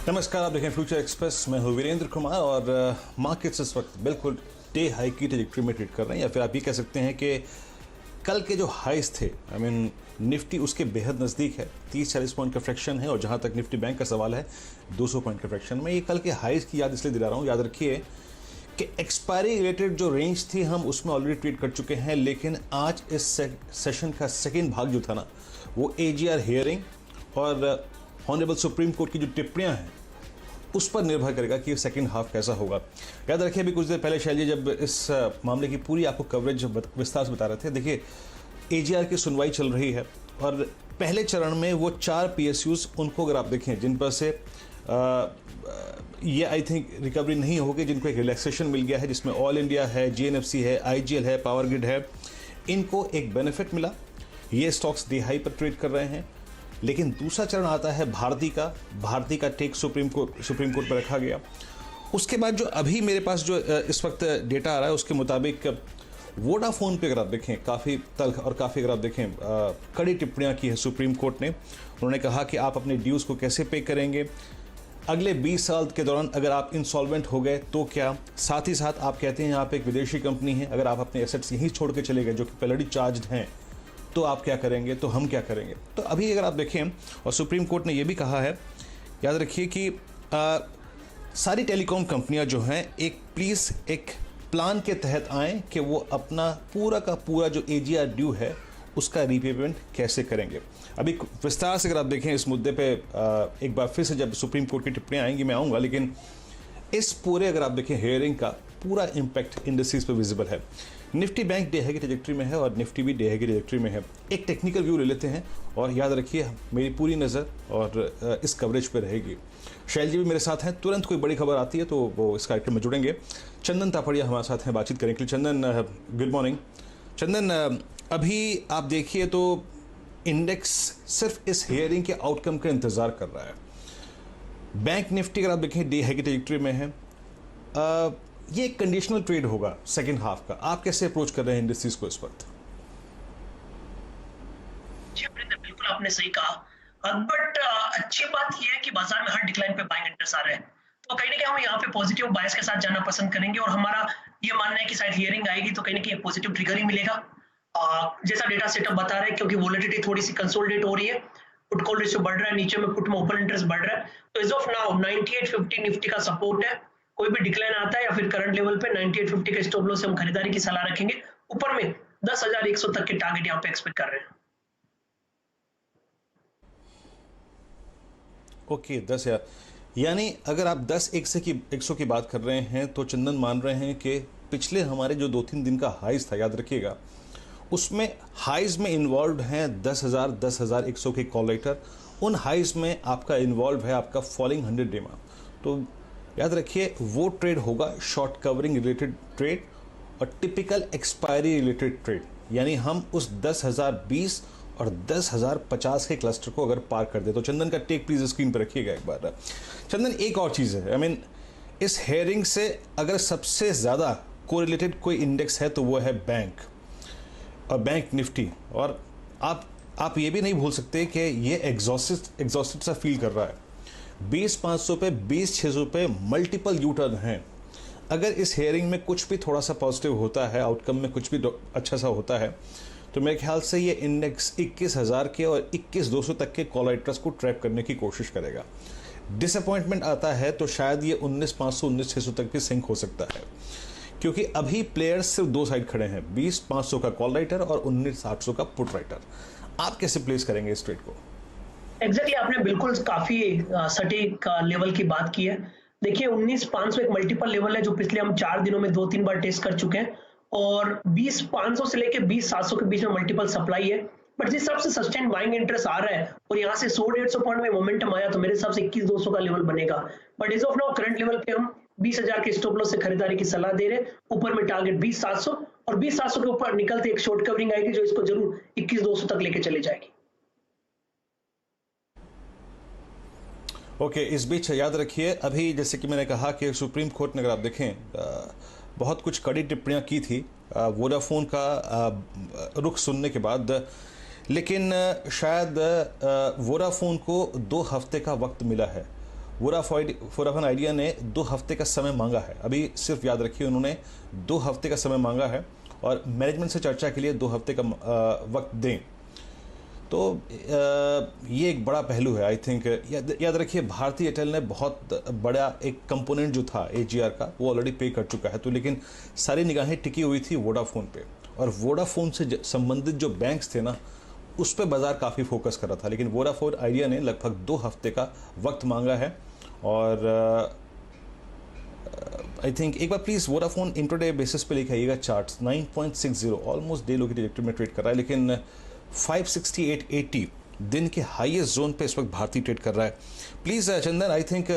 नमस्कार, आप देखें फ्यूचर एक्सप्रेस। मैं हूं वीरेंद्र कुमार और मार्केट्स इस वक्त बिल्कुल डे हाई की ट्रैजेक्टरी में ट्रेड कर रहे हैं, या फिर आप ये कह सकते हैं कि कल के जो हाइस थे, निफ्टी उसके बेहद नज़दीक है। 30-40 पॉइंट का फ्रैक्शन है और जहां तक निफ्टी बैंक का सवाल है 200 पॉइंट का फ्रैक्शन में। ये कल के हाइस की याद इसलिए दिला रहा हूँ, याद रखिए कि एक्सपायरी रिलेटेड जो रेंज थी हम उसमें ऑलरेडी ट्रेड कर चुके हैं, लेकिन आज इस सेशन का सेकेंड भाग जो था ना, वो AGR हियरिंग और ऑनरेबल सुप्रीम कोर्ट की जो टिप्पणियां हैं उस पर निर्भर करेगा कि सेकंड हाफ कैसा होगा। याद रखिए, अभी कुछ देर पहले शैल जी जब इस मामले की पूरी आपको कवरेज विस्तार से बता रहे थे, देखिए AGR की सुनवाई चल रही है और पहले चरण में वो 4 PSUs, उनको अगर आप देखें जिन पर से ये आई थिंक रिकवरी नहीं होगी, जिनको एक रिलैक्सेशन मिल गया है, जिसमें ऑल इंडिया है, GNFC है, IGL है, पावर ग्रिड है, इनको एक बेनिफिट मिला। ये स्टॉक्स डे हाई पर ट्रेड कर रहे हैं। लेकिन दूसरा चरण आता है भारती का टेक सुप्रीम कोर्ट पर रखा गया। उसके बाद जो अभी मेरे पास जो इस वक्त डेटा आ रहा है उसके मुताबिक वोडाफोन पे अगर आप देखें काफ़ी तल्ख और काफ़ी अगर आप देखें कड़ी टिप्पणियां की है सुप्रीम कोर्ट ने। उन्होंने कहा कि आप अपने ड्यूज़ को कैसे पे करेंगे, अगले 20 साल के दौरान अगर आप इंसॉल्वेंट हो गए तो क्या। साथ ही साथ आप कहते हैं यहाँ पे एक विदेशी कंपनी है, अगर आप अपने एसेट्स यहीं छोड़ के चले गए जो कि ऑलरेडी चार्ज्ड हैं, तो आप क्या करेंगे, तो हम क्या करेंगे। तो अभी अगर आप देखें, और सुप्रीम कोर्ट ने यह भी कहा है, याद रखिए कि सारी टेलीकॉम कंपनियां जो हैं प्लीज़ एक प्लान के तहत आएँ कि वो अपना पूरा का पूरा जो AGR ड्यू है उसका रीपेमेंट कैसे करेंगे। अभी विस्तार से अगर आप देखें इस मुद्दे पे एक बार फिर से जब सुप्रीम कोर्ट की टिप्पणियाँ आएंगी मैं आऊँगा, लेकिन इस पूरे अगर आप देखें हेयरिंग का पूरा इम्पैक्ट इंडस्ट्रीज पे विजिबल है। निफ्टी बैंक डे हाई की ट्रैजेक्टरी में है और निफ्टी भी डे हाई की ट्रैजेक्टरी में है। एक टेक्निकल व्यू ले लेते हैं और याद रखिए मेरी पूरी नज़र और इस कवरेज पे रहेगी। शैल जी भी मेरे साथ हैं, तुरंत कोई बड़ी खबर आती है तो वो इस कार्यक्रम में जुड़ेंगे। चंदन तापड़िया हमारे साथ हैं बातचीत करने के लिए। चंदन, गुड मॉर्निंग। चंदन, अभी आप देखिए तो इंडेक्स सिर्फ इस हेयरिंग के आउटकम का इंतज़ार कर रहा है। बैंक निफ्टी अगर आप देखें डे हाई की ट्रैजेक्टरी में है। ये एक कंडीशनल ट्रेड होगा सेकंड हाफ का। आप कैसे अप्रोच कर रहे हैं इंडस्ट्रीज को इस वक्त? बिल्कुल आपने सही कहा, बट अच्छी बात यह है कि बाजार में हर डिक्लाइन पे बाइंग इंटरेस्ट आ रहे हैं, तो कहीं ना कहीं हम यहाँ पे पॉजिटिव बायस के साथ जाना पसंद करेंगे और हमारा ये मानना है कि शायद हियरिंग आएगी तो कहीं ना कहीं पॉजिटिव ट्रिगर ही मिलेगा। जैसा डेटा सेटअप बता रहा है, क्योंकि वोलेटिलिटी थोड़ी सी कंसोलिडेट हो रही है, पुट कॉल रेशियो बढ़ रहा है, नीचे में पुट में ओपन इंटरेस्ट बढ़ रहा है, तो एज ऑफ नाउ 9850 निफ्टी का सपोर्ट है। कोई भी डिक्लाइन आता है या फिर करंट लेवल पे 9850 के स्टॉप लॉस से हम खरीदारी की सलाह रखेंगे। ऊपर में 10,100 तक के टारगेट यहाँ पे एक्सपेक्ट कर रहे हैं। ओके, 10,000 यानी अगर आप 100 की बात कर रहे हैं तो चंदन मान रहे हैं कि पिछले हमारे जो 2-3 दिन का हाइज था, याद रखिएगा, उसमें हाइज में इन्वॉल्व हैं 10,100 के कॉल राइटर। उन हाइज में आपका इन्वॉल्व है आपका फॉलिंग 100 डेमा। तो याद रखिए वो ट्रेड होगा शॉर्ट कवरिंग रिलेटेड ट्रेड और टिपिकल एक्सपायरी रिलेटेड ट्रेड। यानी हम उस 10,020 और 10,050 के क्लस्टर को अगर पार कर दे तो चंदन का टेक प्लीज स्क्रीन पर रखिएगा एक बार। चंदन, एक और चीज़ है, इस हेयरिंग से अगर सबसे ज़्यादा कोरिलेटेड कोई इंडेक्स है तो वो है बैंक और बैंक निफ्टी। और आप ये भी नहीं भूल सकते कि ये एग्जॉस्टेड सा फील कर रहा है। 20,500 पे 20,600 पे मल्टीपल यू टर्न हैं। अगर इस हेयरिंग में कुछ भी थोड़ा सा पॉजिटिव होता है, आउटकम में कुछ भी अच्छा सा होता है, तो मेरे ख्याल से ये इंडेक्स 21,000 के और 21,200 तक के कॉल राइटर्स को ट्रैप करने की कोशिश करेगा। डिसअपॉइंटमेंट आता है तो शायद ये 19,500 19,600 तक भी सिंक हो सकता है, क्योंकि अभी प्लेयर्स सिर्फ 2 साइड खड़े हैं, 20,500 का कॉल राइटर और 19,800 का पुट राइटर। आप कैसे प्लेस करेंगे इस ट्रेड को? एग्जैक्टली आपने बिल्कुल काफी सटीक लेवल की बात की है। देखिए 19,500 एक मल्टीपल लेवल है जो पिछले हम 4 दिनों में 2-3 बार टेस्ट कर चुके हैं और 20,500 से लेके 20,700 के बीच में मल्टीपल सप्लाई है। बट जिस हिसाब से सस्टेन बाइंग इंटरेस्ट आ रहा है और यहाँ से 100-150 पॉइंट में मोमेंटम आया तो मेरे हिसाब से 21,200 का लेवल बनेगा। But is of now current level पे हम 20,000 के स्टॉप लॉस से खरीदारी की सलाह दे रहे हैं। ऊपर में टारगेट 20,700 और 20,700 के ऊपर निकलते एक शॉर्ट कवरिंग आएगी जो इसको जरूर 21,200 तक लेके चले जाएगी। ओके, इस बीच याद रखिए अभी जैसे कि मैंने कहा कि सुप्रीम कोर्ट ने अगर आप देखें बहुत कुछ कड़ी टिप्पणियां की थी वोडाफोन का रुख सुनने के बाद, लेकिन शायद वोडाफोन को 2 हफ्ते का वक्त मिला है वोडाफोन आइडिया ने 2 हफ्ते का समय मांगा है। अभी सिर्फ याद रखिए, उन्होंने 2 हफ्ते का समय मांगा है और मैनेजमेंट से चर्चा के लिए 2 हफ्ते का वक्त दें। तो ये एक बड़ा पहलू है। आई थिंक याद रखिए, भारती एयरटेल ने बहुत बड़ा एक कंपोनेंट जो था AGR का, वो ऑलरेडी पे कर चुका है। तो लेकिन सारी निगाहें टिकी हुई थी वोडाफोन पे, और वोडाफोन से संबंधित जो बैंक्स थे ना, उस पर बाजार काफ़ी फोकस कर रहा था। लेकिन वोडाफोन आइडिया ने लगभग 2 हफ्ते का वक्त मांगा है। और आई थिंक एक बार प्लीज़ वोडाफोन इंट्राडे बेसिस पे लेके आइएगा चार्ट्स। 9.60 ऑलमोस्ट डे लो की ट्रैजेक्टरी में ट्रेड कर रहा है, लेकिन 568.80 दिन के हाईएस्ट जोन पे इस वक्त भारती ट्रेड कर रहा है। प्लीज़ चंदन, आई थिंक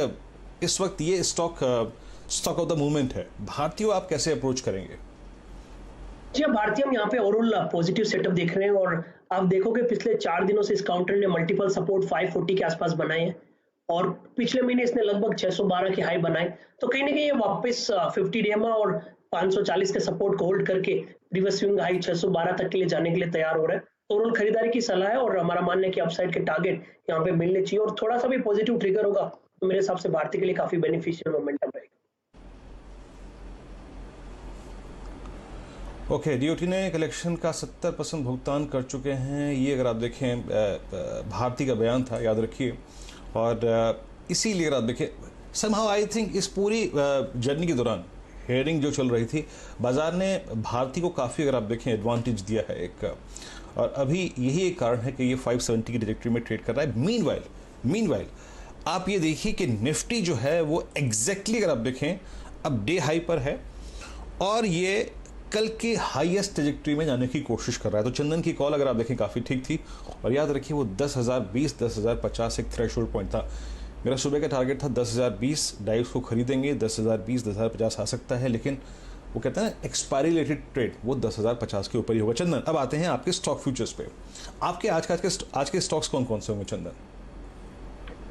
इस वक्त ये स्टॉक ऑफ द मूवमेंट है। भारती को आप कैसे अप्रोच करेंगे? जी हाँ, भारतीय हम यहाँ पे ओवरऑल पॉजिटिव सेटअप देख रहे हैं और आप देखोगे पिछले 4 दिनों से इस काउंटर ने मल्टीपल सपोर्ट 540 के आसपास बनाए हैं और पिछले महीने इसने लगभग 612 के हाई बनाए। तो कहीं ना कहीं ये वापस 50 डेमा और 540 के सपोर्ट को होल्ड करके रिवर्स स्विंग हाई 612 तक के लिए जाने के लिए तैयार हो रहा है। तो ओवरऑल खरीदारी की सलाह है और हमारा मानना है कि अपसाइड के टारगेट यहाँ पे मिलने चाहिए और थोड़ा सा भी पॉजिटिव ट्रिगर होगा तो मेरे हिसाब से भारतीय के लिए काफी बेनिफिशियल मोमेंटम रहेगा। ओके, डीओटी ने कलेक्शन का 70% भुगतान कर चुके हैं। ये अगर आप देखें भारती का बयान था, याद रखिए। और इसीलिए अगर आप देखें, समहाउ आई थिंक इस पूरी जर्नी के दौरान हेयरिंग जो चल रही थी, बाजार ने भारती को काफ़ी अगर आप देखें एडवांटेज दिया है एक। और अभी यही एक कारण है कि ये 570 की डिरेक्टरी में ट्रेड कर रहा है। मीनवाइल आप ये देखिए कि निफ्टी जो है वो एग्जैक्टली अगर आप देखें अब डे हाई पर है और ये कल के हाईएस्ट ट्रैजेक्टरी में जाने की कोशिश कर रहा है। तो चंदन की कॉल अगर आप देखें काफ़ी ठीक थी। और याद रखिए वो 10,020 10,050 एक थ्रेशोल्ड पॉइंट था। मेरा सुबह का टारगेट था 10,020। डाइव्स को खरीदेंगे, 10,020 10,050 आ सकता है, लेकिन वो कहते हैं एक्सपायरी रिलेटेड ट्रेड वो 10,050 के ऊपर ही होगा। चंदन, अब आते हैं आपके स्टॉक फ्यूचर्स पे। आपके आज के स्टॉक्स कौन कौन से होंगे चंदन?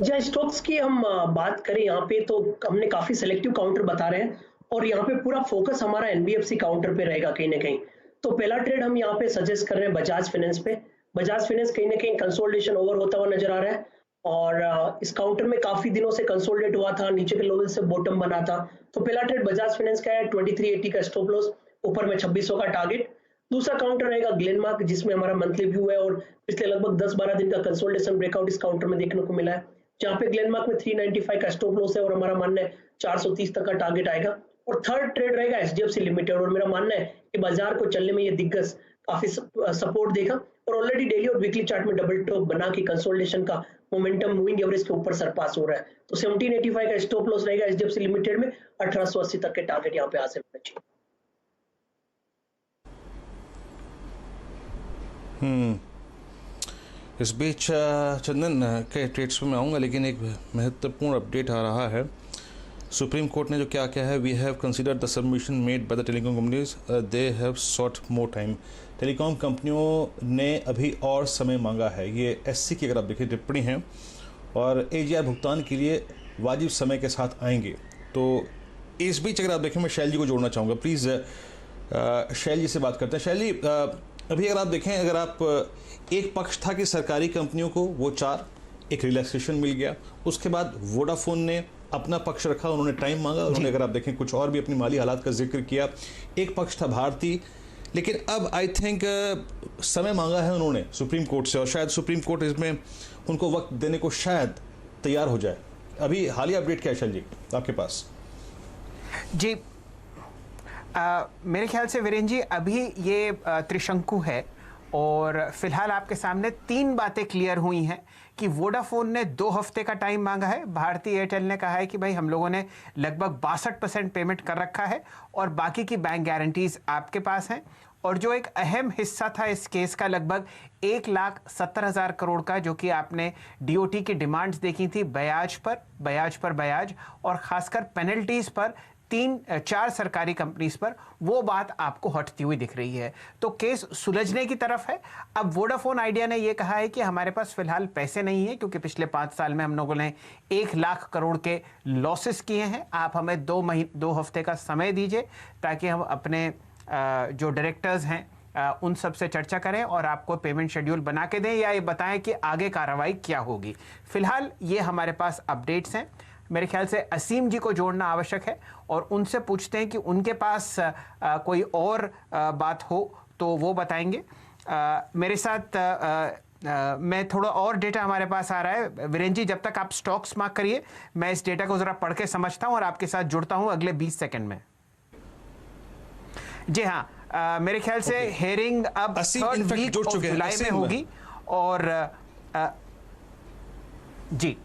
जी, स्टॉक्स की हम बात करें यहाँ पे तो हमने काफी सिलेक्टिव काउंटर बता रहे हैं और यहाँ पे पूरा फोकस हमारा एनबीएफसी काउंटर पे रहेगा कहीं ना कहीं। तो पहला ट्रेड हम यहाँ पे सजेस्ट कर रहे हैं बजाज फाइनेंस पे। बजाज फाइनेंस कहीं ना कहीं कंसोलिडेशन ओवर होता हुआ नजर आ रहा है और इस काउंटर में काफी दिनों से कंसोलिडेट हुआ था, नीचे के लेवल से बॉटम बना था। तो पहला ट्रेड बजाज फाइनेंस का है, 2380 का स्टॉप लॉस, ऊपर में 2600 का टारगेट। दूसरा काउंटर रहेगा ग्लेनमार्क, जिसमें हमारा मंथली व्यू है और पिछले लगभग 10-12 दिन का कंसोलिडेशन ब्रेकआउट इस काउंटर में देखने को मिला है, जहाँ पे ग्लेनमार्क में 395 का स्टॉप लॉस है और हमारा मानना है 430 तक का टारगेट आएगा। और थर्ड ट्रेड रहेगा एचडीएफसी लिमिटेड और मेरा मानना है कि बाजार को चलने में ये दिग्गज काफी सपोर्ट देगा और ऑलरेडी डेली और वीकली चार्ट में डबल टॉप बना के कंसोलिडेशन का मोमेंटम मूविंग एवरेज के ऊपर सरपास हो रहा है। तो 1785 का स्टॉप लॉस रहेगा एचडीएफसी लिमिटेड में, 1880 तक के टारगेट यहाँ पे हासिल होना चाहिए। इस बीच चंदन के ट्रेड्स पे मैं आऊँगा, लेकिन एक महत्वपूर्ण अपडेट आ रहा है। सुप्रीम कोर्ट ने जो क्या किया है, we have considered the submission made by the telecom companies, they have sought more time. Telecom कंपनियों ने अभी और समय मांगा है। ये एससी की अगर आप देखिए टिप्पणी है और एजीआर भुगतान के लिए वाजिब समय के साथ आएंगे। तो इस बीच अगर आप देखें, मैं शैल जी को जोड़ना चाहूँगा। प्लीज़ शैल जी से बात करते हैं। शैल जी, अभी अगर आप देखें, अगर आप एक पक्ष था कि सरकारी कंपनियों को वो 4 एक रिलैक्सेशन मिल गया, उसके बाद वोडाफोन ने अपना पक्ष रखा, उन्होंने टाइम मांगा, उन्होंने अगर आप देखें कुछ और भी अपनी माली हालात का जिक्र किया। एक पक्ष था भारती, लेकिन अब आई थिंक समय मांगा है उन्होंने सुप्रीम कोर्ट से और शायद सुप्रीम कोर्ट इसमें उनको वक्त देने को शायद तैयार हो जाए। अभी हालिया अपडेट क्या है शैल जी आपके पास? जी, मेरे ख्याल से वीरेंद्र जी अभी ये त्रिशंकु है और फिलहाल आपके सामने 3 बातें क्लियर हुई हैं कि वोडाफोन ने 2 हफ्ते का टाइम मांगा है, भारती एयरटेल ने कहा है कि भाई हम लोगों ने लगभग 62% पेमेंट कर रखा है और बाकी की बैंक गारंटीज आपके पास हैं। और जो एक अहम हिस्सा था इस केस का, लगभग 1,70,000 करोड़ का, जो कि आपने डीओटी की डिमांड्स देखी थी ब्याज पर और खासकर पेनल्टीज पर 3-4 सरकारी कंपनीज पर, वो बात आपको हटती हुई दिख रही है। तो केस सुलझने की तरफ है। अब वोडाफोन आइडिया ने यह कहा है कि हमारे पास फिलहाल पैसे नहीं है, क्योंकि पिछले 5 साल में हम लोगों ने 1 लाख करोड़ के लॉसेस किए हैं। आप हमें 2 हफ्ते का समय दीजिए ताकि हम अपने जो डायरेक्टर्स हैं उन सब से चर्चा करें और आपको पेमेंट शेड्यूल बना के दें या ये बताएं कि आगे कार्रवाई क्या होगी। फिलहाल ये हमारे पास अपडेट्स हैं। मेरे ख्याल से असीम जी को जोड़ना आवश्यक है और उनसे पूछते हैं कि उनके पास कोई और बात हो तो वो बताएंगे। मेरे साथ मैं थोड़ा और डेटा हमारे पास आ रहा है। वीरेंद्र जी, जब तक आप स्टॉक्स मार्क करिए, मैं इस डेटा को जरा पढ़ के समझता हूं और आपके साथ जुड़ता हूं अगले 20 सेकंड में। जी हाँ, मेरे ख्याल से हेयरिंग अब थर्ड वीक ऑफ जुलाई में होगी और जी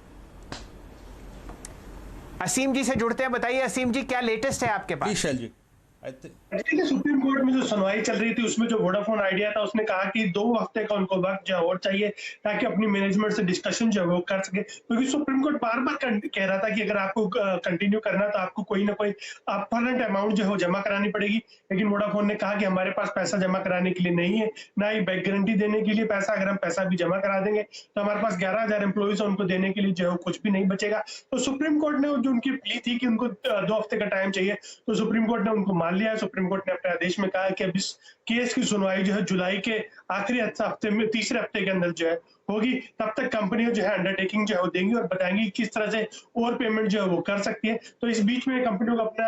असीम जी से जुड़ते हैं। बताइए असीम जी, क्या लेटेस्ट है आपके पास? विशाल जी, देखिए, सुप्रीम कोर्ट में जो सुनवाई चल रही थी उसमें जो वोडाफोन आइडिया था उसने कहा कि 2 हफ्ते का उनको वक्त जो और चाहिए ताकि अपनी मैनेजमेंट से डिस्कशन जो है वो कर सके, क्योंकि सुप्रीम कोर्ट बार बार कह रहा था कि अगर आपको कंटिन्यू करना तो आपको कोई ना कोई अपफ्रंट अमाउंट जो है जमा करानी पड़ेगी। लेकिन वोडाफोन ने कहा कि हमारे पास पैसा जमा कराने के लिए नहीं है, ना ही बैक गारंटी देने के लिए पैसा। अगर हम पैसा भी जमा करा देंगे तो हमारे पास 11,000 एम्प्लॉइज है, उनको देने के लिए जो है कुछ भी नहीं बचेगा। तो सुप्रीम कोर्ट ने जो उनकी प्ली थी कि उनको 2 हफ्ते का टाइम चाहिए, तो सुप्रीम कोर्ट ने उनको मान लिया है। सुप्रीम कोर्ट ने अपने आदेश में कहा है कि अब इस केस की सुनवाई जो है जुलाई के आखिरी हफ्ते में, तीसरे हफ्ते के अंदर जो है होगी। तब तक कंपनियां जो है अंडरटेकिंग जो है देंगी और बताएंगी किस तरह से और पेमेंट जो है वो कर सकती है। तो इस बीच में कंपनियों को अपना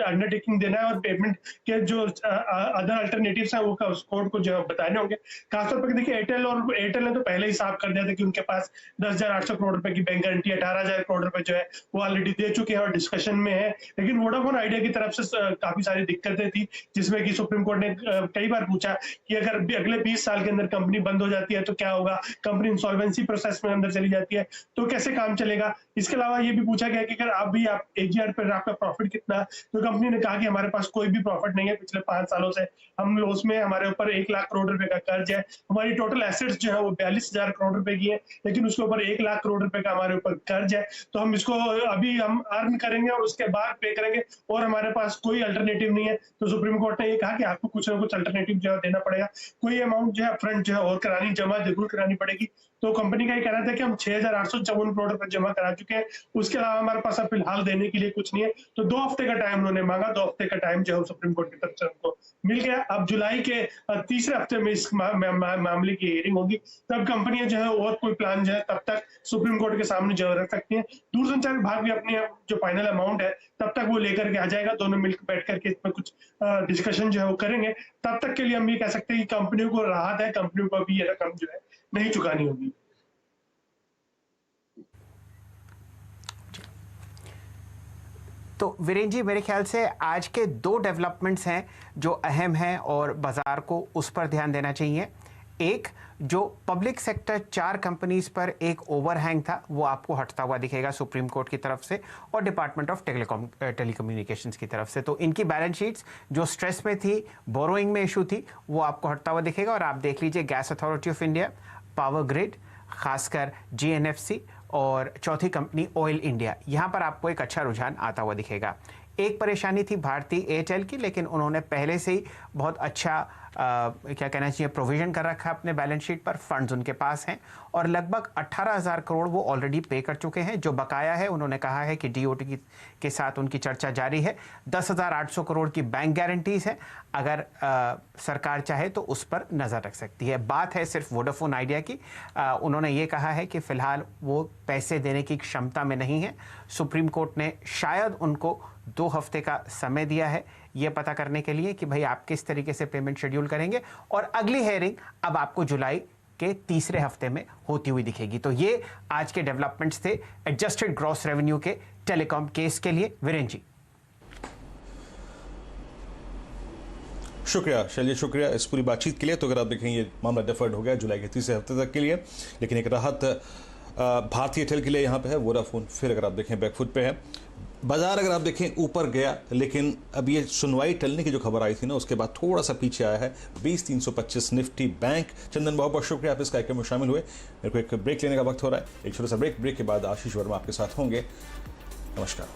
अंडरटेकिंग देना है और पेमेंट के जो अदर अल्टरनेटिव्स हैं वो कोर्ट को जो है बताने होंगे। खासतौर पर देखिए, एयरटेल ने तो पहले ही साफ कर दिया था कि उनके पास 10,800 करोड़ रुपए की बैंक गारंटी, 18,000 करोड़ रुपए जो है वो ऑलरेडी दे चुके हैं और डिस्कशन में है। लेकिन वोडाफोन आइडिया की तरफ से काफी सारी दिक्कतें थी, जिसमें कि सुप्रीम कोर्ट ने कई बार पूछा कि अगर अगले 20 साल के अंदर कंपनी बंद हो जाती है तो क्या होगा, कंपनी इंसॉल्वेंसी प्रोसेस में अंदर चली जाती है तो कैसे काम चलेगा। इसके अलावा ये भी पूछा गया कि अगर आप AGR पर आपका प्रॉफिट कितना, तो कंपनी ने कहा कि हमारे पास कोई भी प्रॉफिट नहीं है, पिछले 5 सालों से हम लॉस में, हमारे ऊपर 1 लाख करोड़ रुपए का कर्ज है, हमारी टोटल एसेट्स जो है वो 42,000 करोड़ रुपए की है, लेकिन उसके ऊपर 1 लाख करोड़ रुपए का हमारे ऊपर कर्ज है। तो हम इसको अभी हम अर्न करेंगे और उसके बाद पे करेंगे और हमारे पास कोई अल्टरनेटिव नहीं है। तो सुप्रीम कोर्ट ने ये कहा कि आपको कुछ ना कुछ अल्टरनेटिव जो है देना पड़ेगा, कोई अमाउंट जो है फ्रंट जो है और करानी, जमा जरूर करानी पड़ेगी। तो कंपनी का ये कहना था कि हम 6,854 करोड़ रुपए जमा करा चुके हैं, उसके अलावा हमारे पास अब फिलहाल देने के लिए कुछ नहीं है। तो 2 हफ्ते का टाइम उन्होंने मांगा, 2 हफ्ते का टाइम जो है सुप्रीम कोर्ट की तरफ से उनको मिल गया। अब जुलाई के तीसरे हफ्ते में इस मामले की हियरिंग होगी, तब कंपनियां जो है और कोई प्लान जो है तब तक सुप्रीम कोर्ट के सामने जो रख सकती है। दूरसंचार विभाग भी अपनी जो फाइनल अमाउंट है तब तक वो लेकर के आ जाएगा, दोनों मिलकर बैठ करके इसमें कुछ डिस्कशन जो है वो करेंगे। तब तक के लिए हम ये कह सकते हैं कि कंपनियों को राहत है, कंपनियों को अभी ये रकम जो है नहीं चुकानी होगी। तो वीरेंद्र जी, मेरे ख्याल से आज के 2 डेवलपमेंट्स हैं जो अहम हैं और बाजार को उस पर ध्यान देना चाहिए। एक, जो पब्लिक सेक्टर 4 कंपनीज पर एक ओवरहैंग था वो आपको हटता हुआ दिखेगा सुप्रीम कोर्ट की तरफ से और डिपार्टमेंट ऑफ टेलीकम्युनिकेशंस की तरफ से। तो इनकी बैलेंस शीट्स जो स्ट्रेस में थी, बोरोइंग में इशू थी, वो आपको हटता हुआ दिखेगा। और आप देख लीजिए gas authority of India, power grid, खासकर GNFC और चौथी कंपनी ऑयल इंडिया, यहाँ पर आपको एक अच्छा रुझान आता हुआ दिखेगा। एक परेशानी थी भारती एयरटेल की, लेकिन उन्होंने पहले से ही बहुत अच्छा क्या कहना चाहिए प्रोविजन कर रखा अपने बैलेंस शीट पर, फंड्स उनके पास हैं और लगभग 18,000 करोड़ वो ऑलरेडी पे कर चुके हैं। जो बकाया है उन्होंने कहा है कि DOT के साथ उनकी चर्चा जारी है। 10,800 करोड़ की बैंक गारंटीज है, अगर सरकार चाहे तो उस पर नज़र रख सकती है। बात है सिर्फ वोडाफोन आइडिया की। उन्होंने ये कहा है कि फ़िलहाल वो पैसे देने की क्षमता में नहीं है। सुप्रीम कोर्ट ने शायद उनको 2 हफ्ते का समय दिया है ये पता करने के लिए कि भाई आप किस तरीके से पेमेंट शेड्यूल करेंगे, और अगली हेयरिंग अब आपको जुलाई के तीसरे हफ्ते में होती हुई दिखेगी। तो ये आज के डेवलपमेंट्स थे एडजस्टेड ग्रॉस रेवेन्यू के टेलीकॉम केस के लिए। वीरेंद्र जी, शुक्रिया शैलेश, शुक्रिया इस पूरी बातचीत के लिए। तो अगर आप देखें ये मामला डिफर्ड हो गया जुलाई के तीसरे हफ्ते तक के लिए, लेकिन एक राहत भारतीय एयरटेल के लिए यहाँ पे है। वोडाफोन फिर अगर आप देखें बैकफुट पे है। बाजार अगर आप देखें ऊपर गया, लेकिन अब ये सुनवाई टलने की जो खबर आई थी ना उसके बाद थोड़ा सा पीछे आया है। 20,325 निफ्टी बैंक। चंदन, बहुत बहुत शुक्रिया आप इस कार्यक्रम में शामिल हुए। मेरे को एक ब्रेक लेने का वक्त हो रहा है, एक छोटा सा ब्रेक के बाद आशीष वर्मा आपके साथ होंगे। नमस्कार।